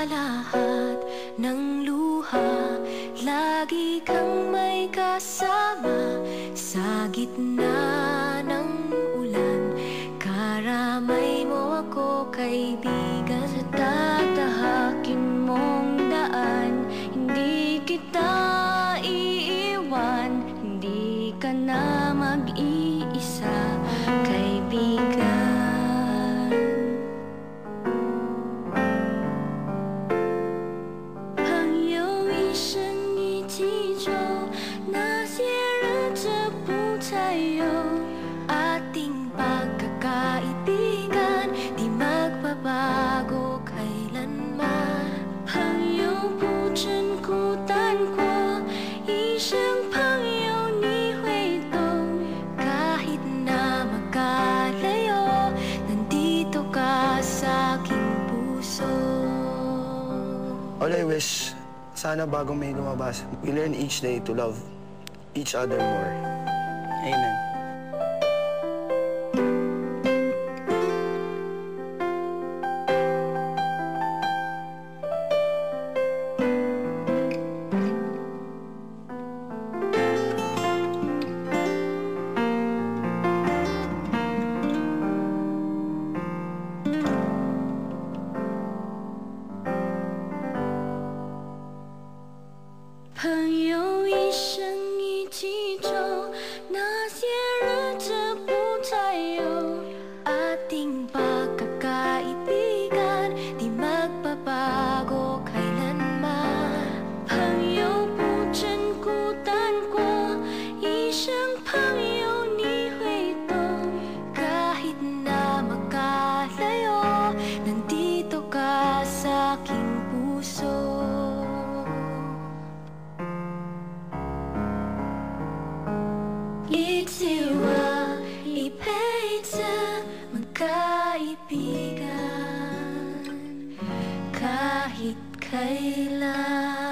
lahat ng luha, lagi kang may kasama sa gitna ng ulan. Karamay mo ako, kaibigan, sa tatahakin mong daan. Hindi kita iiwan, hindi ka na mag-iisa, kaibigan. Ating pagkakaibigan, di magbabago kailanman. 朋友不真孤单过，一生朋友你会懂。kahit na magkalayo, nandito ka sa aking puso. All I wish, sana bago may lumabas, we learn each day to love each other more. Amen. Ating pagkakaibigan, di magbabago kailanman. 朋友不真孤单过，一生朋友你会懂。kahit na magkalayo, nandito ka sa aking puso. Itsiwa, ipahitsa, magkaibigan kahit kailan.